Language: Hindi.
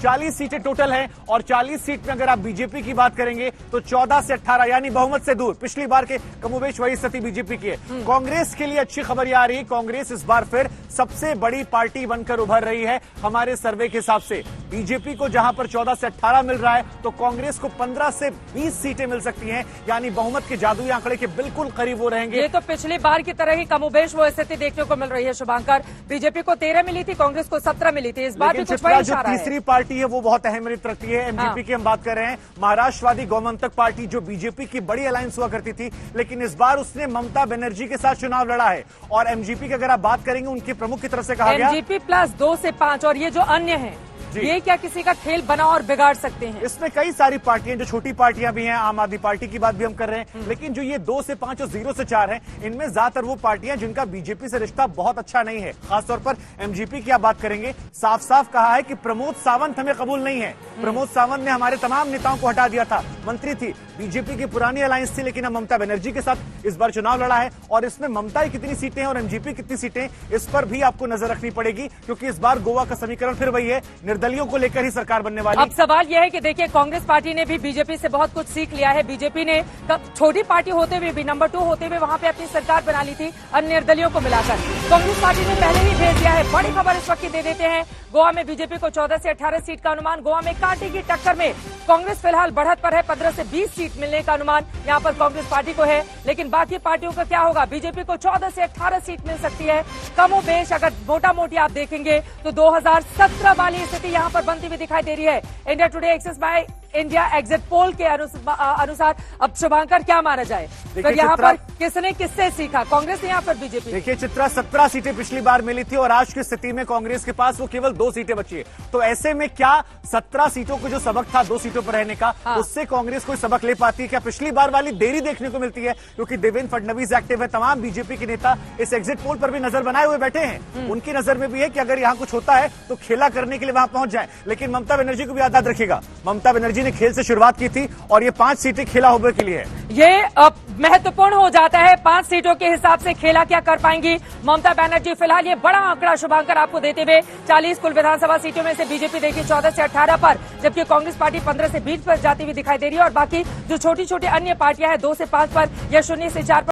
40 सीटें टोटल हैं और 40 सीट में अगर आप बीजेपी की बात करेंगे तो 14 से 18 यानी बहुमत से दूर। पिछली बार के कमोबेश वही स्थिति बीजेपी की है। कांग्रेस के लिए अच्छी खबर यह आ रही है, कांग्रेस इस बार फिर सबसे बड़ी पार्टी बनकर उभर रही है हमारे सर्वे के हिसाब से। बीजेपी को जहां पर 14 से 18 मिल रहा है तो कांग्रेस को 15 से 20 सीटें मिल सकती हैं, यानी बहुमत के जादुई आंकड़े के बिल्कुल करीब वो रहेंगे। ये तो पिछली बार की तरह ही कमोबेश वो स्थिति देखने को मिल रही है शुभांकर। बीजेपी को 13 मिली थी, कांग्रेस को 17 मिली थी। इस बार भी कुछ वही इशारा है। तीसरी पार्टी है वो बहुत अहमियत रखती है। एमजीपी की हम बात कर रहे हैं, महाराष्ट्रवादी गौमंतक पार्टी जो बीजेपी की बड़ी अलायंस हुआ करती थी, लेकिन इस बार उसने ममता बनर्जी के साथ चुनाव लड़ा है। और एमजीपी की अगर आप बात करेंगे उनके प्रमुख की तरफ से कहा गया एमजीपी प्लस 2 से 5 और ये जो अन्य है ये क्या किसी का खेल बना और बिगाड़ सकते हैं? इसमें कई सारी पार्टियां जो छोटी पार्टियां भी हैं, आम आदमी पार्टी की बात भी हम कर रहे हैं, लेकिन जो ये 2 से 5 और 0 से 4 हैं, इनमें ज्यादातर वो पार्टियां जिनका बीजेपी से रिश्ता बहुत अच्छा नहीं है। खासतौर पर एमजीपी की आप बात करेंगे, साफ साफ कहा है कि प्रमोद सावंत हमें कबूल नहीं है। प्रमोद सावंत ने हमारे तमाम नेताओं को हटा दिया था, मंत्री थी, बीजेपी की पुरानी अलायंस थी, लेकिन अब ममता बनर्जी के साथ इस बार चुनाव लड़ा है। और इसमें ममता कितनी सीटें और एमजीपी कितनी सीटें, इस पर भी आपको नजर रखनी पड़ेगी, क्योंकि इस बार गोवा का समीकरण फिर वही है, निर्दलियों को लेकर ही सरकार बनने वाली। अब सवाल यह है कि देखिए कांग्रेस पार्टी ने भी बीजेपी से बहुत कुछ सीख लिया है। बीजेपी ने छोटी पार्टी होते हुए भी, नंबर 2 होते हुए वहां पे अपनी सरकार बना ली थी अन्य निर्दलियों को मिलाकर। कांग्रेस पार्टी ने पहले ही भेज दिया है। बड़ी खबर इस वक्त दे देते हैं, गोवा में बीजेपी को 14 से 18 सीट का अनुमान। गोवा में कांटे की टक्कर में कांग्रेस फिलहाल बढ़त पर है, 15 से 20 सीट मिलने का अनुमान यहां पर कांग्रेस पार्टी को है। लेकिन बाकी पार्टियों का क्या होगा? बीजेपी को 14 से 18 सीट मिल सकती है कमोबेश। अगर मोटा मोटी आप देखेंगे तो 2017 वाली स्थिति यहां पर बनती हुई दिखाई दे रही है। India Today Axis by India exit poll के अनुसार अब शुभांकर क्या माना जाए? तो यहाँ पर किसने किससे सीखा, कांग्रेस ने या फिर बीजेपी? देखिए चित्रा, 17 सीटें पिछली बार मिली थी और आज की स्थिति में कांग्रेस के पास वो केवल 2 सीटें बची है। तो ऐसे में क्या 17 सीटों को जो सबक था 2 सीटों पर रहने का, उससे कांग्रेस कोई सबक ले पाती है क्या? पिछली बार वाली देरी देखने को मिलती है, क्योंकि देवेंद्र फडणवीस एक्टिव है, तमाम बीजेपी के नेता इस एग्जिट पोल पर भी नजर बनाए हुए बैठे हैं। उनकी नजर में भी है कि अगर यहाँ कुछ होता है तो खेला करने के लिए वहां पहुंच जाए। लेकिन ममता बनर्जी को भी याद रखिएगा, ममता बनर्जी ने खेल से शुरुआत की थी और ये 5 सीटें खेला होने के लिए है। ये महत्वपूर्ण हो जाता है, 5 सीटों के हिसाब से खेला क्या कर पाएंगी ममता बनर्जी। फिलहाल ये बड़ा आंकड़ा शुभांकर आपको देते हुए 40 कुल विधानसभा सीटों में से बीजेपी देखिए 14 से 18 पर, जबकि कांग्रेस पार्टी 15 से 20 पर जाती हुई दिखाई दे रही है। और बाकी जो छोटी छोटी अन्य पार्टियां हैं 2 से 5 पर या 0 से 4 पर